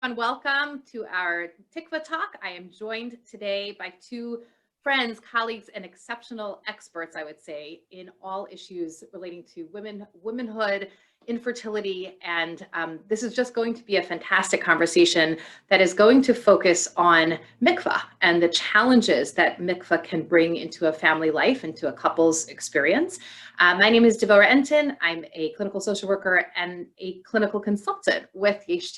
And welcome to our Tikva talk. I am joined today by two friends, colleagues, and exceptional experts, I would say, in all issues relating to womanhood, infertility, and this is just going to be a fantastic conversation that is going to focus on Mikvah and the challenges that Mikvah can bring into a family life, into a couple's experience. My name is Dvora Entin. I'm a clinical social worker and a clinical consultant with Yesh,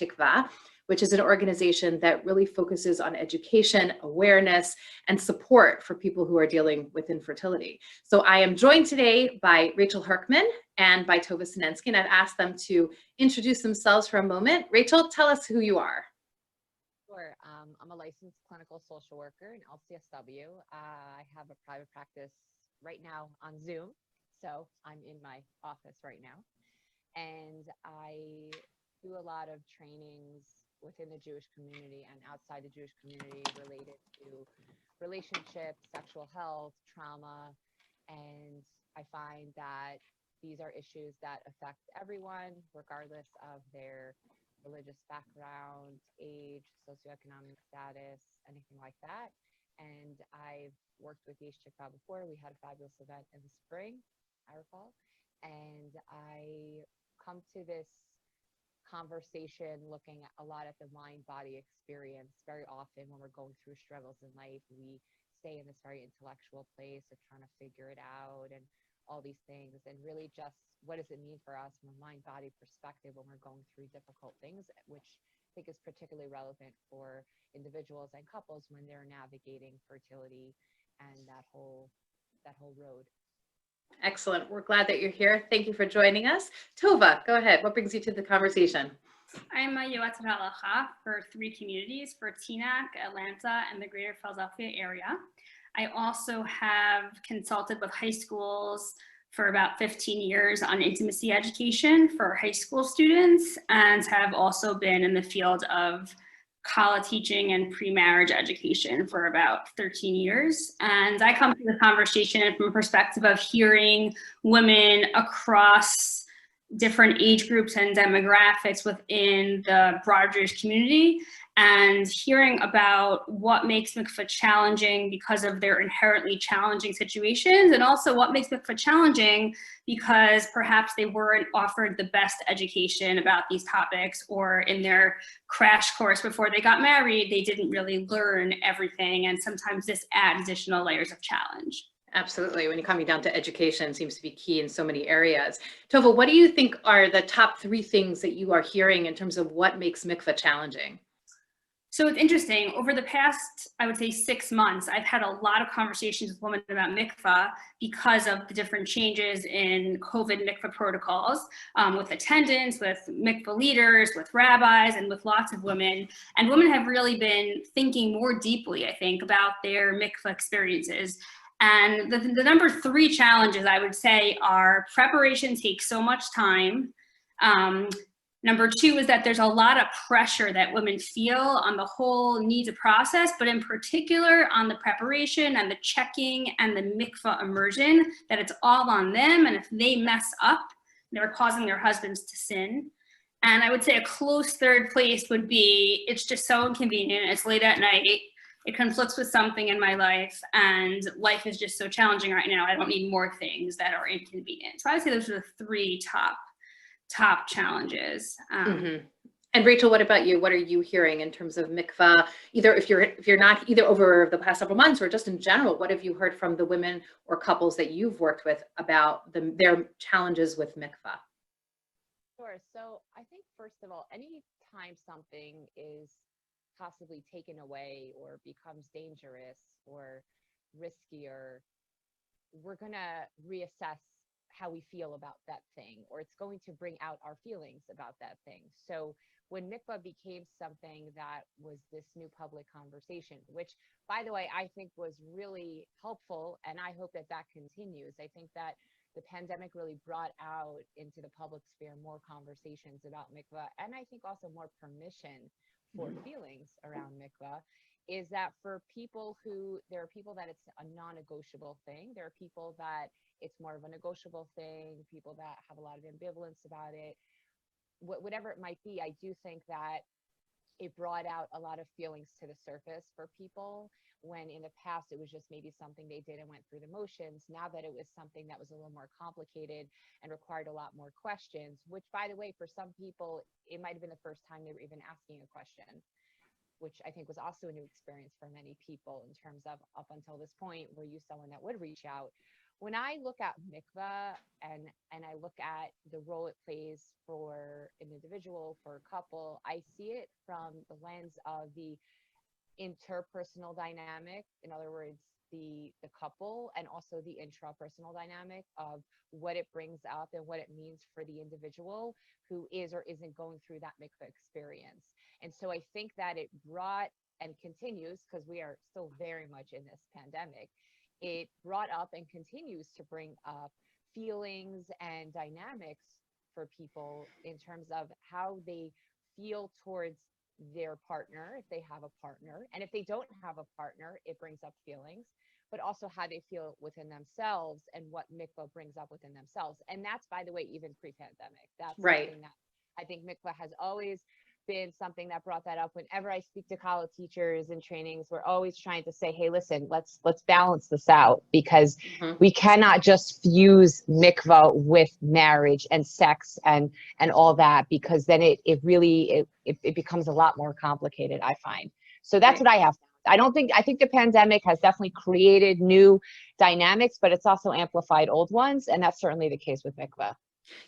which is an organization that really focuses on education, awareness, and support for people who are dealing with infertility. So I am joined today by Rachel Hercman and by Tova Sinensky, and I've asked them to introduce themselves for a moment. Rachel, tell us who you are. Sure. I'm a licensed clinical social worker in LCSW. I have a private practice right now on Zoom, so I'm in my office right now. And I do a lot of trainings within the Jewish community and outside the Jewish community related to relationships, sexual health, trauma. And I find that these are issues that affect everyone, regardless of their religious background, age, socioeconomic status, anything like that. And I've worked with Yesh before. We had a fabulous event in the spring, I recall. And I come to this conversation looking a lot at the mind body experience. Very often when we're going through struggles in life, we stay in this very intellectual place of trying to figure it out and all these things, and really just what does it mean for us from a mind body perspective when we're going through difficult things, which I think is particularly relevant for individuals and couples when they're navigating fertility and that whole road. Excellent. We're glad that you're here. Thank you for joining us. Tova, go ahead. What brings you to the conversation? I'm a Yoetzet Halacha for 3 communities, for Teaneck, Atlanta, and the greater Philadelphia area. I also have consulted with high schools for about 15 years on intimacy education for high school students, and have also been in the field of college teaching and pre-marriage education for about 13 years. And I come to the conversation from a perspective of hearing women across different age groups and demographics within the broader Jewish community, and hearing about what makes Mikvah challenging because of their inherently challenging situations, and also what makes Mikvah challenging because perhaps they weren't offered the best education about these topics, or in their crash course before they got married, they didn't really learn everything, and sometimes this adds additional layers of challenge. Absolutely. When you're coming down to education, seems to be key in so many areas. Tova, what do you think are the top 3 things that you are hearing in terms of what makes Mikvah challenging? So it's interesting. Over the past, I would say 6 months, I've had a lot of conversations with women about Mikvah because of the different changes in COVID Mikvah protocols, with attendants, with Mikvah leaders, with rabbis, and with lots of women. And women have really been thinking more deeply, I think, about their Mikvah experiences. And the number 3 challenges I would say are preparation takes so much time. Number 2 is that there's a lot of pressure that women feel on the whole need to process, but in particular on the preparation and the checking and the mikvah immersion, that it's all on them. And if they mess up, they're causing their husbands to sin. And I would say a close third place would be, it's just so inconvenient. It's late at night. It conflicts with something in my life, and life is just so challenging right now. I don't need more things that are inconvenient. So I would say those are the 3 top challenges. And Rachel, what about you? What are you hearing in terms of Mikvah? Either if you're not either over the past several months or just in general, what have you heard from the women or couples that you've worked with about their challenges with Mikvah? Sure. So I think first of all, any time something is possibly taken away or becomes dangerous or riskier, we're going to reassess how we feel about that thing, or it's going to bring out our feelings about that thing. So when Mikvah became something that was this new public conversation, which, by the way, I think was really helpful, and I hope that that continues. I think that the pandemic really brought out into the public sphere more conversations about Mikvah, and I think also more permission for feelings around Mikvah. Is that for people there are people that it's a non-negotiable thing. There are people that it's more of a negotiable thing, people that have a lot of ambivalence about it. Whatever it might be, I do think that it brought out a lot of feelings to the surface for people, when in the past it was just maybe something they did and went through the motions. Now that it was something that was a little more complicated and required a lot more questions, which, by the way, for some people, it might have been the first time they were even asking a question, which I think was also a new experience for many people in terms of, up until this point, were you someone that would reach out? When I look at mikvah and I look at the role it plays for an individual, for a couple, I see it from the lens of the interpersonal dynamic. In other words, the couple, and also the intrapersonal dynamic of what it brings up and what it means for the individual who is or isn't going through that mikvah experience. And so I think that it brought, and continues, because we are still very much in this pandemic, it brought up and continues to bring up feelings and dynamics for people in terms of how they feel towards their partner, if they have a partner. And if they don't have a partner, it brings up feelings, but also how they feel within themselves and what mikvah brings up within themselves. And that's, by the way, even pre-pandemic. That's Right. something that I think mikvah has always been something that brought that up. Whenever I speak to college teachers and trainings, we're always trying to say, hey, listen, let's balance this out, because we cannot just fuse mikvah with marriage and sex and all that, because then it really becomes a lot more complicated, I find. So that's Right. what I have. I think the pandemic has definitely created new dynamics, but it's also amplified old ones. And that's certainly the case with mikvah.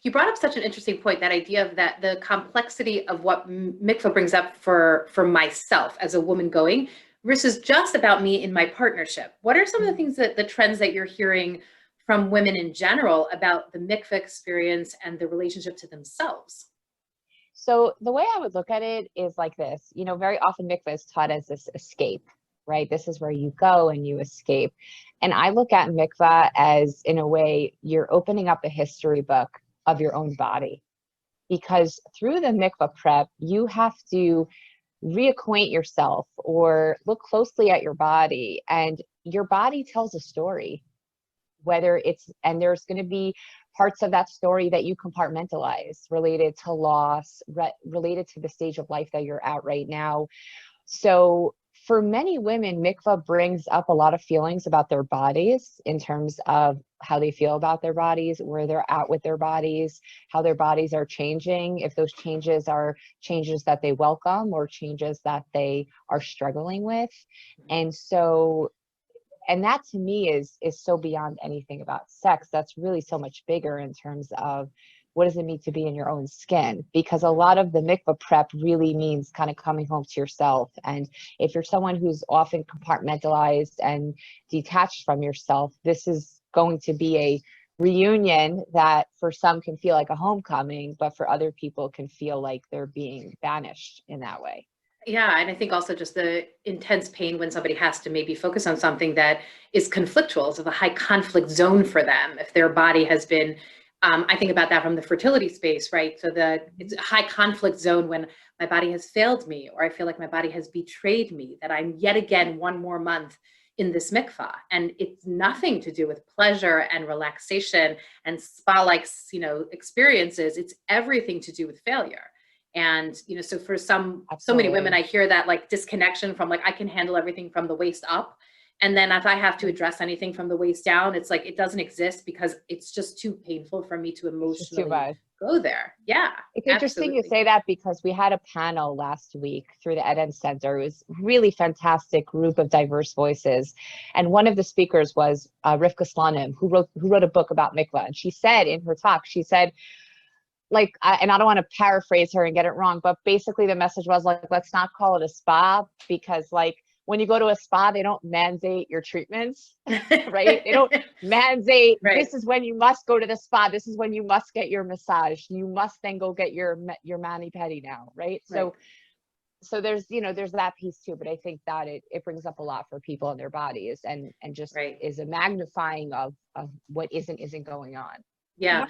You brought up such an interesting point, that idea of that the complexity of what mikvah brings up for myself as a woman going versus just about me in my partnership. What are some of the things that the trends that you're hearing from women in general about the mikvah experience and the relationship to themselves? So the way I would look at it is like this, very often mikvah is taught as this escape, right? This is where you go and you escape. And I look at mikvah as, in a way, you're opening up a history book of your own body, because through the mikvah prep, you have to reacquaint yourself or look closely at your body, and your body tells a story, and there's going to be parts of that story that you compartmentalize, related to loss, related to the stage of life that you're at right now. So for many women, mikvah brings up a lot of feelings about their bodies, in terms of how they feel about their bodies, where they're at with their bodies, how their bodies are changing, if those changes are changes that they welcome or changes that they are struggling with. And that to me is so beyond anything about sex. That's really so much bigger in terms of what does it mean to be in your own skin? Because a lot of the mikvah prep really means kind of coming home to yourself. And if you're someone who's often compartmentalized and detached from yourself, this is going to be a reunion that for some can feel like a homecoming, but for other people can feel like they're being banished in that way. Yeah, and I think also just the intense pain when somebody has to maybe focus on something that is conflictual, so the high conflict zone for them, if their body has been, I think about that from the fertility space, right? So it's a high conflict zone when my body has failed me, or I feel like my body has betrayed me, that I'm yet again one more month in this mikvah. And it's nothing to do with pleasure and relaxation and spa-like, experiences. It's everything to do with failure. And, so for so many women, I hear that like disconnection from like, I can handle everything from the waist up. And then if I have to address anything from the waist down, it's like, it doesn't exist because it's just too painful for me to emotionally go there. Yeah. It's interesting you say that, because we had a panel last week through the Eden Center. It was a really fantastic group of diverse voices. And one of the speakers was Rivka Slonim, who wrote a book about mikvah. And she said in her talk, she said, and I don't want to paraphrase her and get it wrong, but basically the message was like, let's not call it a spa, because like when you go to a spa, they don't mandate your treatments, right? They don't mandate, This is when you must go to the spa. This is when you must get your massage. You must then go get your mani-pedi now, right? So there's, there's that piece too, but I think that it brings up a lot for people in their bodies and just is a magnifying of what isn't going on. Yeah.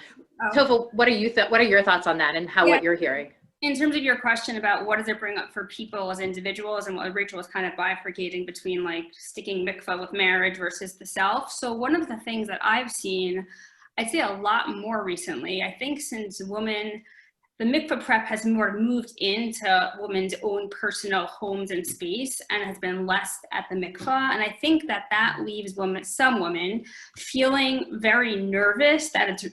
Tova, what are your thoughts on that and what you're hearing? In terms of your question about what does it bring up for people as individuals, and what Rachel was kind of bifurcating between like sticking mikvah with marriage versus the self. So one of the things that I've seen, I'd say a lot more recently, I think since women the mikvah prep has more moved into women's own personal homes and space and has been less at the mikvah. And I think that that leaves some women feeling very nervous that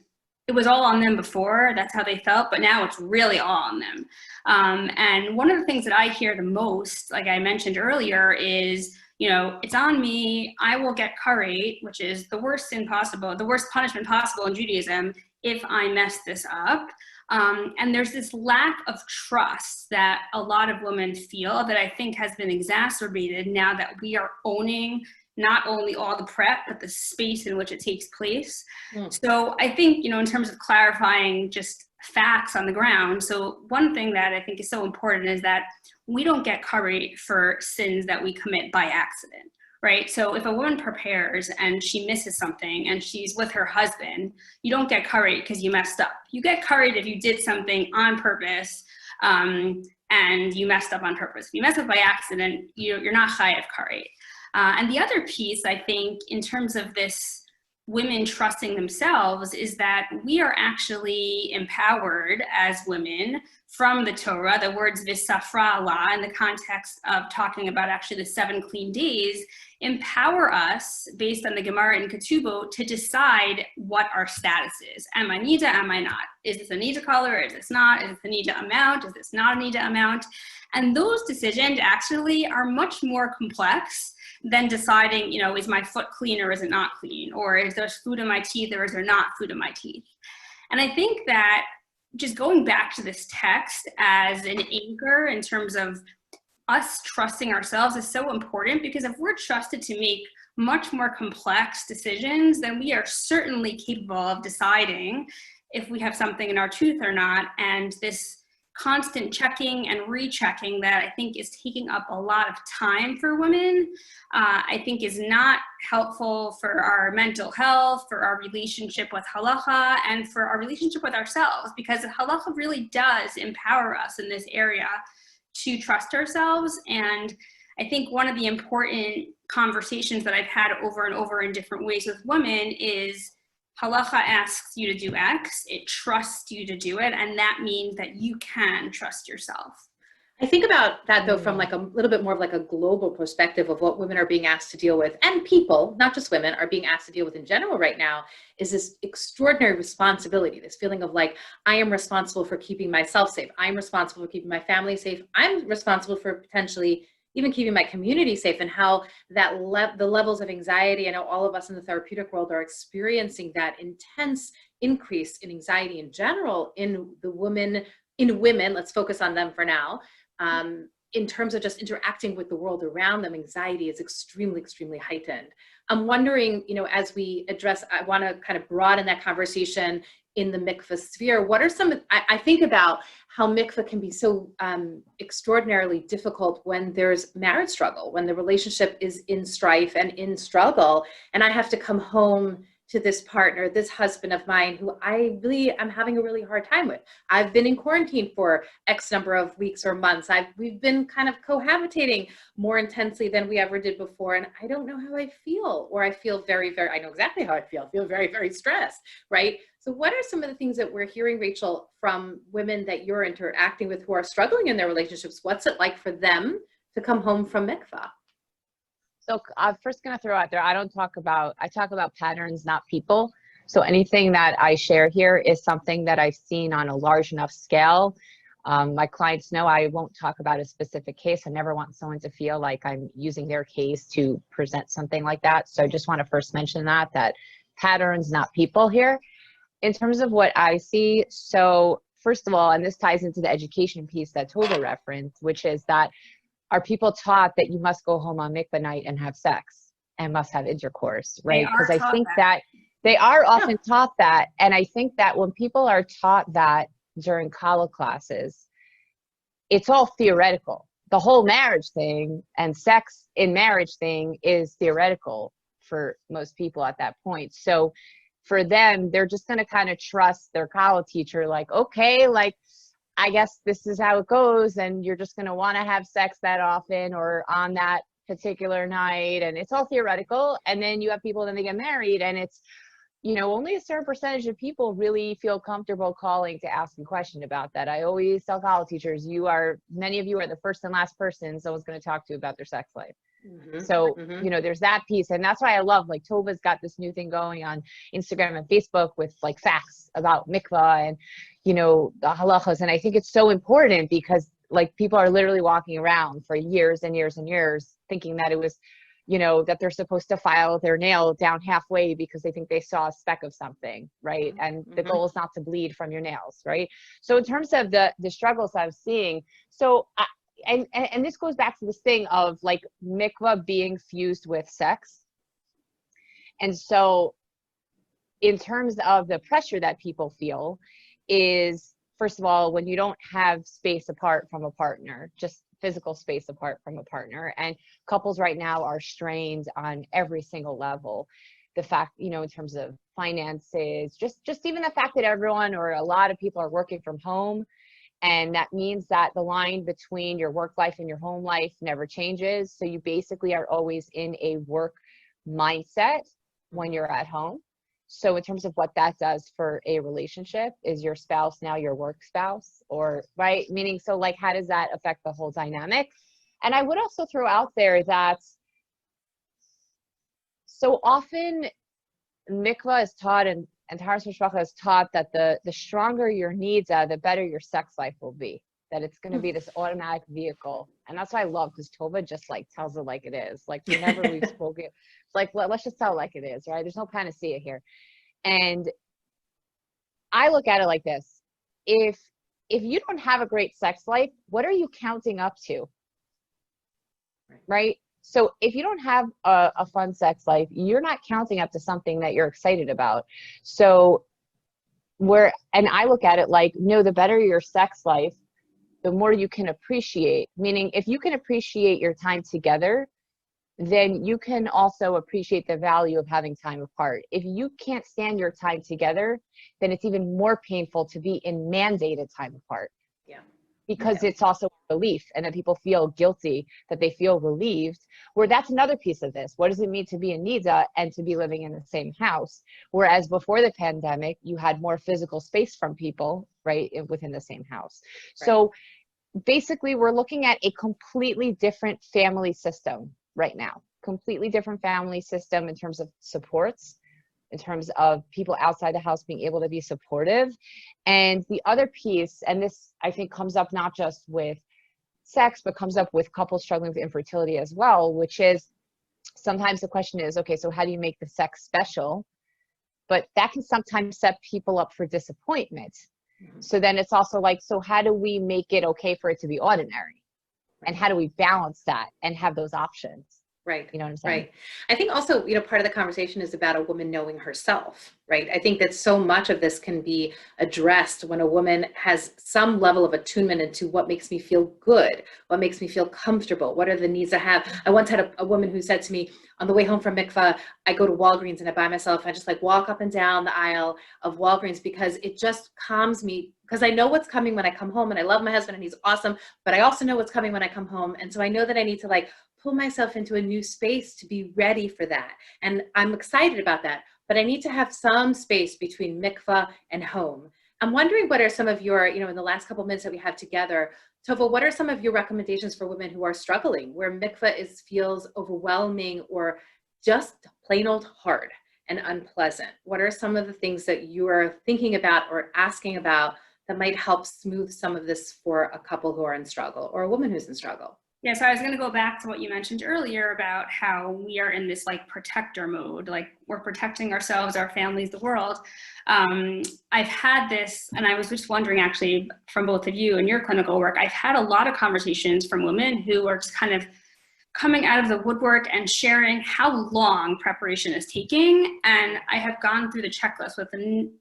it was all on them before, that's how they felt, but now it's really all on them. And one of the things that I hear the most, like I mentioned earlier, is, it's on me, I will get karet, which is the worst sin possible, the worst punishment possible in Judaism if I mess this up. And there's this lack of trust that a lot of women feel that I think has been exacerbated now that we are owning not only all the prep, but the space in which it takes place. So I think, in terms of clarifying just facts on the ground, so one thing that I think is so important is that we don't get karet for sins that we commit by accident, right? So if a woman prepares and she misses something and she's with her husband, you don't get karet because you messed up. You get karet if you did something on purpose and you messed up on purpose. If you mess up by accident, you're not chayav karet. And the other piece, I think, in terms of this women trusting themselves is that we are actually empowered as women from the Torah. The words v'safra Allah in the context of talking about actually the 7 clean days empower us based on the Gemara in Ketubot to decide what our status is. Am I nida? Am I not? Is this a nida color? Is this not? Is this a nida amount? Is this not a nida amount? And those decisions actually are much more complex than deciding, is my foot clean or is it not clean? Or is there food in my teeth or is there not food in my teeth? And I think that just going back to this text as an anchor in terms of us trusting ourselves is so important, because if we're trusted to make much more complex decisions, then we are certainly capable of deciding if we have something in our tooth or not. And this constant checking and rechecking that I think is taking up a lot of time for women, I think is not helpful for our mental health, for our relationship with halacha, and for our relationship with ourselves, because halacha really does empower us in this area to trust ourselves. And I think one of the important conversations that I've had over and over in different ways with women is halacha asks you to do X, it trusts you to do it, and that means that you can trust yourself. I think about that though from like a little bit more of like a global perspective of what women are being asked to deal with, and people, not just women, are being asked to deal with in general right now, is this extraordinary responsibility, this feeling of like, I am responsible for keeping myself safe. I'm responsible for keeping my family safe. I'm responsible for potentially even keeping my community safe, and how that the levels of anxiety, I know all of us in the therapeutic world are experiencing that intense increase in anxiety in general in women, let's focus on them for now. In terms of just interacting with the world around them, anxiety is extremely, extremely heightened. I'm wondering, as we address, I want to kind of broaden that conversation in the mikvah sphere. What are some, I think about how mikvah can be so extraordinarily difficult when there's marriage struggle, when the relationship is in strife and in struggle, and I have to come home to this partner, this husband of mine, who I really am having a really hard time with. I've been in quarantine for X number of weeks or months. We've been kind of cohabitating more intensely than we ever did before. And I don't know how I feel, or I feel very, very, I know exactly how I feel very, very stressed, right? So what are some of the things that we're hearing, Rachel, from women that you're interacting with who are struggling in their relationships? What's it like for them to come home from mikvah? So I'm first going to throw out there, I talk about patterns, not people. So anything that I share here is something that I've seen on a large enough scale. My clients know I won't talk about a specific case. I never want someone to feel like I'm using their case to present something like that. So I just want to first mention that patterns, not people here. In terms of what I see, so first of all, and this ties into the education piece that Tova referenced, which is that are people taught that you must go home on mikvah night and have sex and must have intercourse, right? Because I think that they are often taught that. And I think that when people are taught that during college classes, it's all theoretical. The whole marriage thing and sex in marriage thing is theoretical for most people at that point. So for them, they're just going to kind of trust their college teacher, like, okay, like, I guess this is how it goes, and you're just going to want to have sex that often or on that particular night, and it's all theoretical. And then you have people, then they get married, and it's, only a certain percentage of people really feel comfortable calling to ask a question about that. I always tell college teachers, many of you are the first and last person someone's going to talk to about their sex life. So, there's that piece. And that's why I love, like, Tova's got this new thing going on Instagram and Facebook with like facts about Mikvah and, the halachas. And I think it's so important because like people are literally walking around for years and years and years thinking that it was, that they're supposed to file their nail down halfway because they think they saw a speck of something, right? And the goal is not to bleed from your nails, right? So in terms of the struggles I'm seeing, and this goes back to this thing of like mikvah being fused with sex. And so in terms of the pressure that people feel is, first of all, when you don't have space apart from a partner, just physical space apart from a partner, and couples right now are strained on every single level. The fact, in terms of finances, just even the fact that everyone or a lot of people are working from home. And that means that the line between your work life and your home life never changes. So you basically are always in a work mindset when you're at home. So in terms of what that does for a relationship, is your spouse now your work spouse, or right? Meaning, so like, how does that affect the whole dynamic? And I would also throw out there that so often mikvah is taught and Taharas Mishpacha is taught that the stronger your needs are, the better your sex life will be. That it's going to be this automatic vehicle. And that's what I love, because Tova just like tells it like it is. Like whenever we've spoken, it's like, let's just tell it like it is, right? There's no panacea here. And I look at it like this. If you don't have a great sex life, what are you counting up to? Right? So if you don't have a fun sex life, you're not counting up to something that you're excited about. So and I look at it like, no, the better your sex life, the more you can appreciate. Meaning, if you can appreciate your time together, then you can also appreciate the value of having time apart. If you can't stand your time together, then it's even more painful to be in mandated time apart. Yeah. Because it's also relief, and then people feel guilty that they feel relieved, where that's another piece of this. What does it mean to be in Nida and to be living in the same house? Whereas before the pandemic, you had more physical space from people, right, within the same house. Right. So basically, we're looking at a completely different family system right now, completely different family system in terms of supports, in terms of people outside the house being able to be supportive. And the other piece, and this I think comes up not just with sex, but comes up with couples struggling with infertility as well, which is sometimes the question is, okay, so how do you make the sex special? But that can sometimes set people up for disappointment. So then it's also like, so how do we make it okay for it to be ordinary? And how do we balance that and have those options? Right. You know what I'm saying? Right. I think also, part of the conversation is about a woman knowing herself, right? I think that so much of this can be addressed when a woman has some level of attunement into what makes me feel good, what makes me feel comfortable, what are the needs I have. I once had a woman who said to me, on the way home from Mikvah, I go to Walgreens and I buy myself, I just like walk up and down the aisle of Walgreens because it just calms me, because I know what's coming when I come home, and I love my husband and he's awesome, but I also know what's coming when I come home. And so I know that I need to like pull myself into a new space to be ready for that. And I'm excited about that, but I need to have some space between mikvah and home. I'm wondering, what are some of your, in the last couple of minutes that we have together, Tova, what are some of your recommendations for women who are struggling, where mikvah feels overwhelming or just plain old hard and unpleasant? What are some of the things that you are thinking about or asking about that might help smooth some of this for a couple who are in struggle, or a woman who's in struggle? Yeah, so I was going to go back to what you mentioned earlier about how we are in this like protector mode, like we're protecting ourselves, our families, the world. I've had this, and I was just wondering actually from both of you and your clinical work, I've had a lot of conversations from women who are just kind of coming out of the woodwork and sharing how long preparation is taking. And I have gone through the checklist with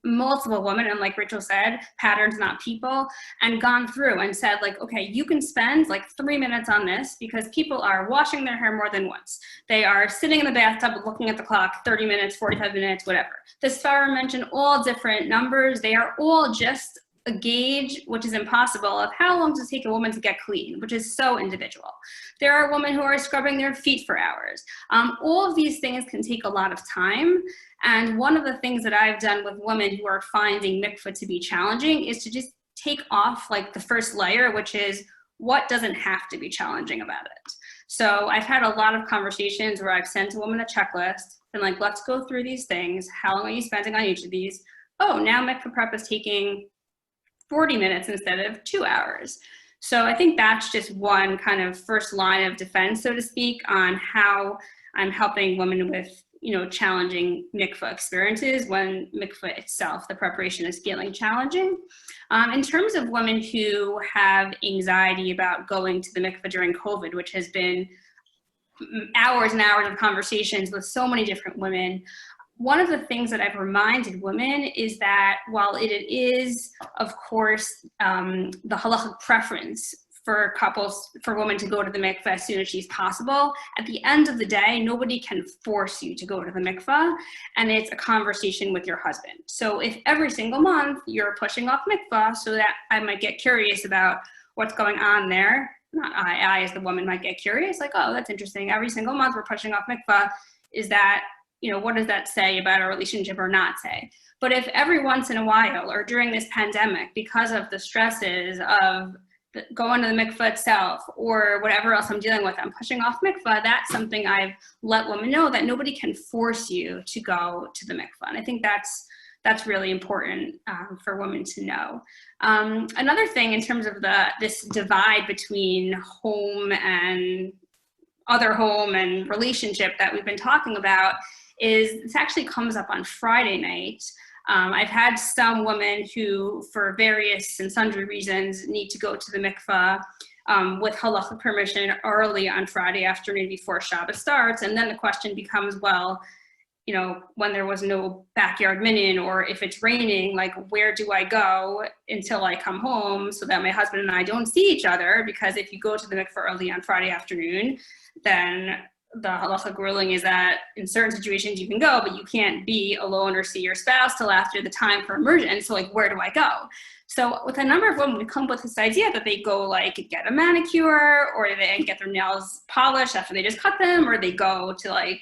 multiple women, and like Rachel said, patterns, not people, and gone through and said like, okay, you can spend like 3 minutes on this because people are washing their hair more than once. They are sitting in the bathtub looking at the clock, 30 minutes, 45 minutes, whatever. The Sfara mentioned all different numbers. They are all just a gauge, which is impossible, of how long does it take a woman to get clean, which is so individual. There are women who are scrubbing their feet for hours. All of these things can take a lot of time. And one of the things that I've done with women who are finding mikvah to be challenging is to just take off like the first layer, which is what doesn't have to be challenging about it. So I've had a lot of conversations where I've sent a woman a checklist and like, let's go through these things. How long are you spending on each of these? Oh, now mikvah prep is taking 40 minutes instead of 2 hours. So I think that's just one kind of first line of defense, so to speak, on how I'm helping women with, challenging mikvah experiences when mikvah itself, the preparation, is feeling challenging. In terms of women who have anxiety about going to the mikvah during COVID, which has been hours and hours of conversations with so many different women, one of the things that I've reminded women is that while it is, of course, the halachic preference for couples, for women to go to the mikvah as soon as she's possible, at the end of the day, nobody can force you to go to the mikvah, and it's a conversation with your husband. So if every single month you're pushing off mikvah so that I might get curious about what's going on there, not I as the woman might get curious, like, oh, that's interesting. Every single month we're pushing off mikvah. Is that, what does that say about our relationship or not say? But if every once in a while or during this pandemic, because of the stresses of going to the mikvah itself or whatever else I'm dealing with, I'm pushing off mikvah, that's something I've let women know, that nobody can force you to go to the mikvah. And I think that's really important for women to know. Another thing in terms of this divide between home and other home and relationship that we've been talking about is this actually comes up on Friday night. I've had some women who, for various and sundry reasons, need to go to the mikvah with halacha permission early on Friday afternoon before Shabbos starts. And then the question becomes, well, when there was no backyard minyan, or if it's raining, like, where do I go until I come home so that my husband and I don't see each other? Because if you go to the mikvah early on Friday afternoon, then the halacha ruling is that in certain situations you can go, but you can't be alone or see your spouse till after the time for immersion. So like, where do I go? So with a number of women, we come up with this idea that they go like get a manicure, or they get their nails polished after they just cut them, or they go to like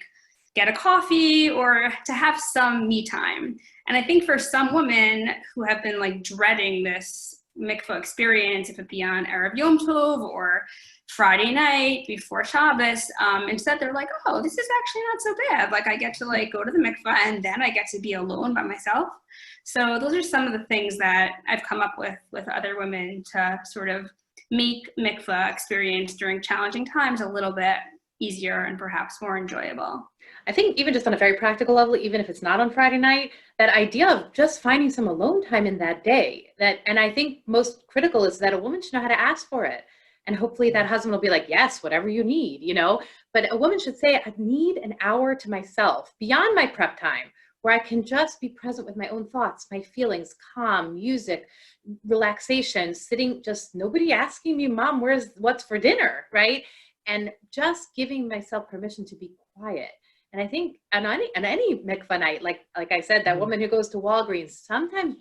get a coffee, or to have some me time. And I think for some women who have been like dreading this mikvah experience, if it be on Erev Yom Tov or Friday night before Shabbos, instead they're like, oh, this is actually not so bad. Like, I get to like go to the mikvah and then I get to be alone by myself. So those are some of the things that I've come up with other women to sort of make mikvah experience during challenging times a little bit easier and perhaps more enjoyable. I think even just on a very practical level, even if it's not on Friday night, that idea of just finding some alone time in that day, and I think most critical is that a woman should know how to ask for it. And hopefully that husband will be like, yes, whatever you need, but a woman should say, I need an hour to myself beyond my prep time, where I can just be present with my own thoughts, my feelings, calm, music, relaxation, sitting, just nobody asking me, Mom, what's for dinner, right? And just giving myself permission to be quiet. And I think on any mikvah night, like I said, that woman who goes to Walgreens, sometimes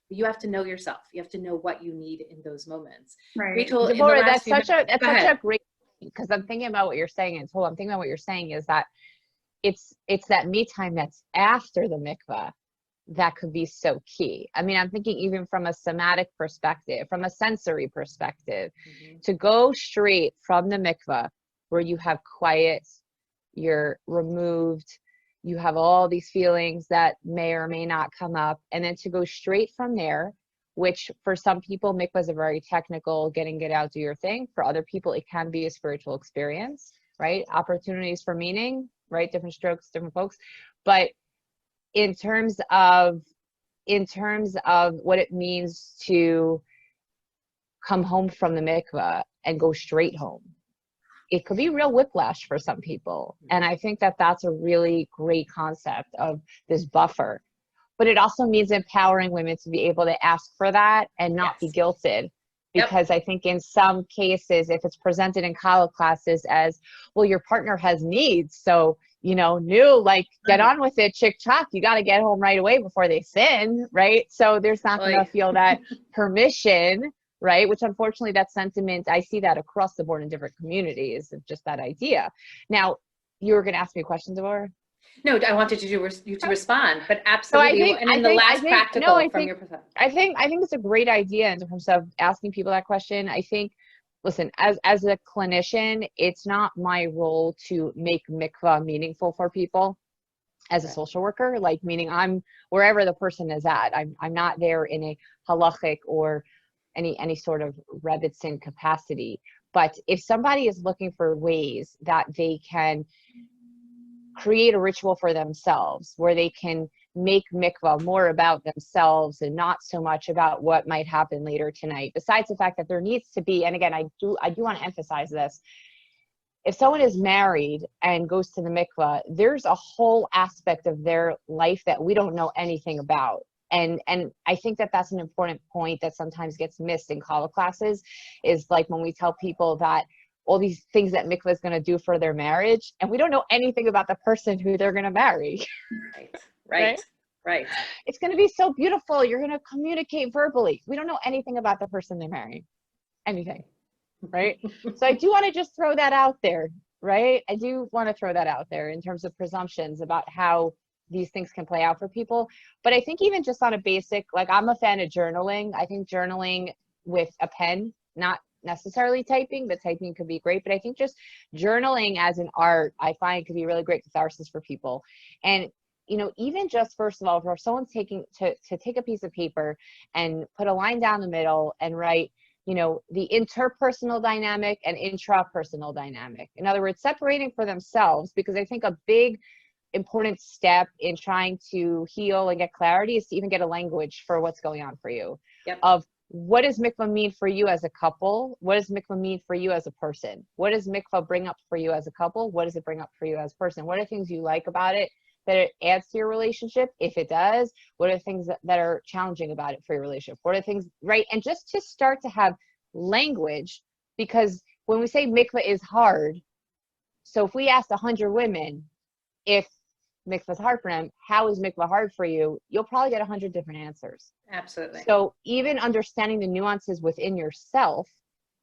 you have to know yourself. You have to know what you need in those moments. Right. Rachel, Dvora, that's such a great, because I'm thinking about what you're saying, and I'm thinking about what you're saying is that it's that me time that's after the mikvah that could be so key. I mean, I'm thinking even from a somatic perspective, from a sensory perspective, to go straight from the mikvah where you have quiet, you're removed, you have all these feelings that may or may not come up, and then to go straight from there, which for some people, mikvah is a very technical, get out, do your thing. For other people, it can be a spiritual experience, right? Opportunities for meaning, right? Different strokes, different folks. But in terms of what it means to come home from the mikvah and go straight home, it could be real whiplash for some people. And I think that that's a really great concept of this buffer. But it also means empowering women to be able to ask for that and not be guilted. Because I think in some cases, if it's presented in college classes as, well, your partner has needs, so, get on with it, chick chock, you got to get home right away before they sin, right? So there's not going to feel that permission, right? Which unfortunately, that sentiment, I see that across the board in different communities of just that idea. Now, you were going to ask me a question, Dvora? No, I wanted you to respond, but So absolutely. And then the last practical from your perspective. I think it's a great idea in terms of asking people that question. I think, listen, as a clinician, it's not my role to make mikvah meaningful for people as a social worker, like meaning I'm wherever the person is at. I'm not there in a halachic or any sort of rebbitzin capacity. But if somebody is looking for ways that they can create a ritual for themselves where they can make mikvah more about themselves and not so much about what might happen later tonight, besides the fact that there needs to be, and again, I do want to emphasize this, if someone is married and goes to the mikvah, there's a whole aspect of their life that we don't know anything about. And I think that that's an important point that sometimes gets missed in college classes, is like when we tell people that all these things that mikvah is going to do for their marriage, and we don't know anything about the person who they're going to marry. Right. It's going to be so beautiful. You're going to communicate verbally. We don't know anything about the person they're marrying. Anything. Right? So I do want to just throw that out there, right? I do want to throw that out there in terms of presumptions about how these things can play out for people. But I think even just on a basic, like I'm a fan of journaling. I think journaling with a pen, not necessarily typing, but typing could be great. But I think just journaling as an art, I find could be really great catharsis for people. And even just first of all, for someone's taking to take a piece of paper and put a line down the middle and write, the interpersonal dynamic and intrapersonal dynamic. In other words, separating for themselves, because I think a big important step in trying to heal and get clarity is to even get a language for what's going on for you. Yep. Of what does mikvah mean for you as a couple? What does mikvah mean for you as a person? What does mikvah bring up for you as a couple? What does it bring up for you as a person? What are things you like about it that it adds to your relationship? If it does, what are things that are challenging about it for your relationship? What are things, right? And just to start to have language, because when we say mikvah is hard, so if we asked 100 women if mikvah is hard for them, how is mikvah hard for you? You'll probably get 100 different answers. Absolutely. So even understanding the nuances within yourself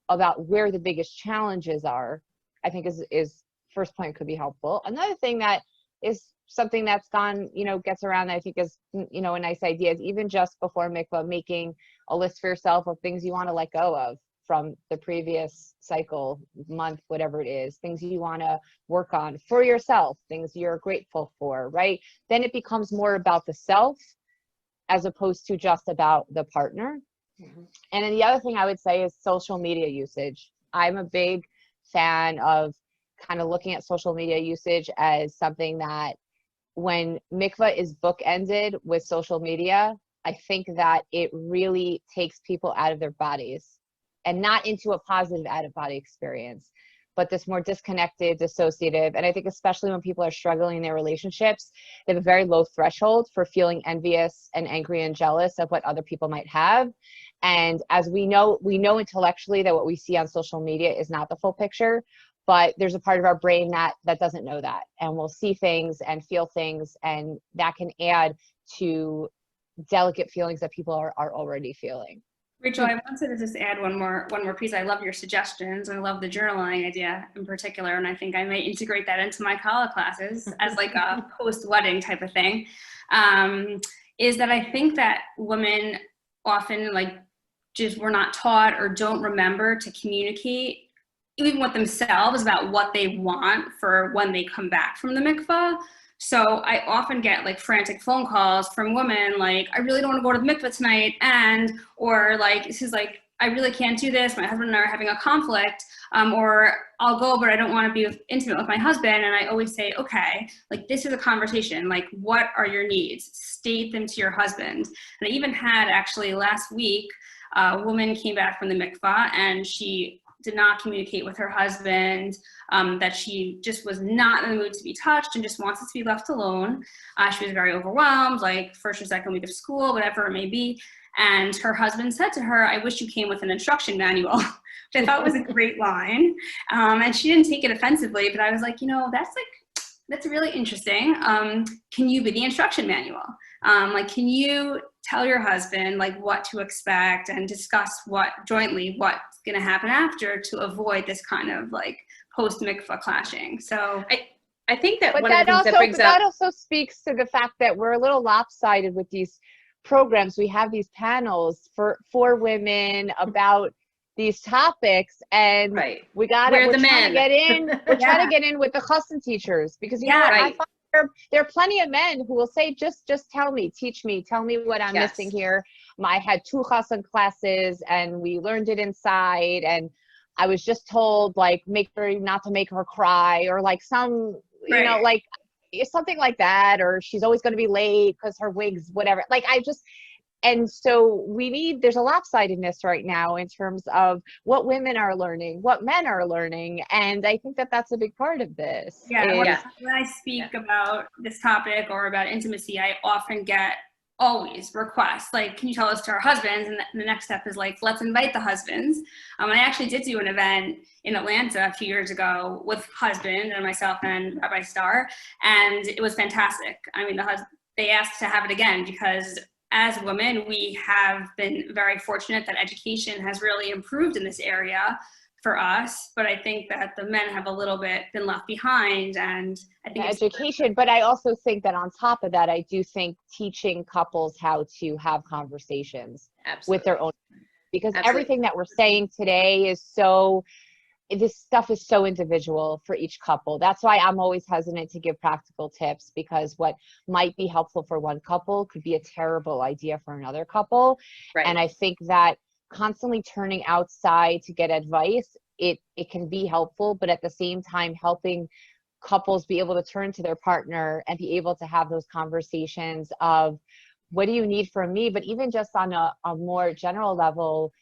about where the biggest challenges are, I think is first point could be helpful. Another thing that is something that's gets around that I think is, a nice idea is even just before mikvah, making a list for yourself of things you want to let go of from the previous cycle, month, whatever it is, things you want to work on for yourself, things you're grateful for, right? Then it becomes more about the self as opposed to just about the partner. Mm-hmm. And then the other thing I would say is social media usage. I'm a big fan of kind of looking at social media usage as something that when mikvah is bookended with social media, I think that it really takes people out of their bodies and not into a positive out-of-body experience, but this more disconnected, dissociative. And I think especially when people are struggling in their relationships, they have a very low threshold for feeling envious and angry and jealous of what other people might have. And as we know intellectually that what we see on social media is not the full picture, but there's a part of our brain that doesn't know that. And we'll see things and feel things, and that can add to delicate feelings that people are already feeling. Rachel, I wanted to just add one more piece. I love your suggestions. I love the journaling idea in particular, and I think I may integrate that into my college classes as like a post-wedding type of thing. Is that I think that women often just were not taught or don't remember to communicate even with themselves about what they want for when they come back from the mikvah. So I often get frantic phone calls from women I really don't want to go to the mikvah tonight, or this is I really can't do this. My husband and I are having a conflict, or I'll go, but I don't want to be intimate with my husband. And I always say, okay, this is a conversation. What are your needs? State them to your husband. And I even had actually last week, a woman came back from the mikvah and she did not communicate with her husband, that she just was not in the mood to be touched and just wants to be left alone. She was very overwhelmed, first or second week of school, whatever it may be. And her husband said to her, "I wish you came with an instruction manual," which I thought was a great line. And she didn't take it offensively, but I was that's really interesting. Can you be the instruction manual? Can you tell your husband what to expect and discuss jointly what's going to happen after to avoid this kind of post mikvah clashing? So I think that But one of the things that brings that up, also speaks to the fact that we're a little lopsided with these programs. We have these panels for women about these topics, and right, we're where the trying to men, get in. We're Yeah. trying to get in with the chassan teachers, because you know Yeah. what, I Right. find there are plenty of men who will say, just tell me, teach me, tell me what I'm Yes. missing here. I had 2 chassan classes and we learned it inside, and I was just told, like, make her not to make her cry, or like some, you know, Right. like something like that, or she's always going to be late because her wig's whatever. Like, and so there's a lopsidedness right now in terms of what women are learning, what men are learning. And I think that that's a big part of this. Yeah, Yeah. when I speak about this topic or about intimacy, I often get always requests like, can you tell us to our husbands? And the next step is like, let's invite the husbands. I actually did do an event in Atlanta a few years ago with husband and myself and Rabbi Star, and it was fantastic. I mean, they asked to have it again because as women, we have been very fortunate that education has really improved in this area for us, but I think that the men have a little bit been left behind, and I think Education, but I also think that on top of that, I do think teaching couples how to have conversations with their own, because everything that we're saying today is this stuff is so individual for each couple. That's why I'm always hesitant to give practical tips, because what might be helpful for one couple could be a terrible idea for another couple. Right. And I think that constantly turning outside to get advice, it can be helpful, but at the same time helping couples be able to turn to their partner and be able to have those conversations of, what do you need from me? But even just on a more general level,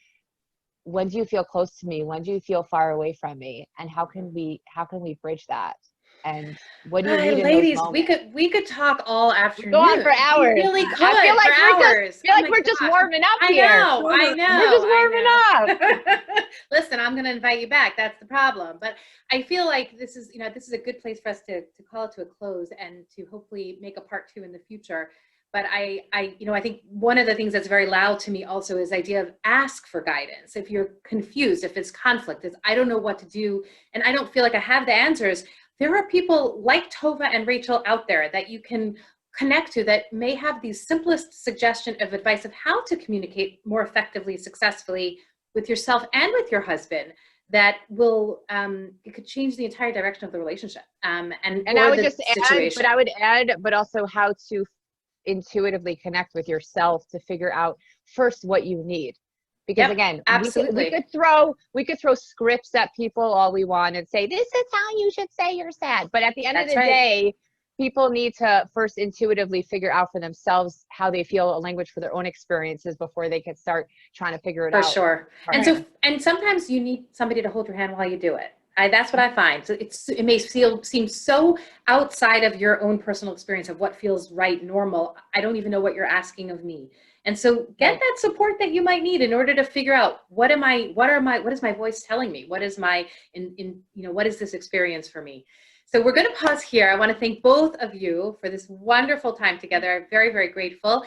when do you feel close to me? When do you feel far away from me? And how can we bridge that? And what do you need in ladies, those moments? we could talk all afternoon. Go on for hours. We really could. I feel like for hours. we're just warming up I here. know. We're just warming up. Listen, I'm going to invite you back. That's the problem. But I feel like this is a good place for us to call it to a close and to hopefully make a part 2 in the future. But I think one of the things that's very loud to me also is the idea of ask for guidance. If you're confused, if it's conflict, if I don't know what to do, and I don't feel like I have the answers, there are people like Tova and Rachel out there that you can connect to that may have the simplest suggestion of advice of how to communicate more effectively, successfully with yourself and with your husband, that will it could change the entire direction of the relationship. And I would just add, but also how to intuitively connect with yourself to figure out first what you need. Because again, absolutely. we could throw scripts at people all we want and say, this is how you should say you're sad. But at the end of the day, people need to first intuitively figure out for themselves how they feel, a language for their own experiences before they can start trying to figure it out. For sure. And sometimes you need somebody to hold your hand while you do it. That's what I find. So it may seem so outside of your own personal experience of what feels right, normal. I don't even know what you're asking of me. And so get that support that you might need in order to figure out what is my voice telling me? What is what is this experience for me? So we're going to pause here. I want to thank both of you for this wonderful time together. I'm very, very grateful.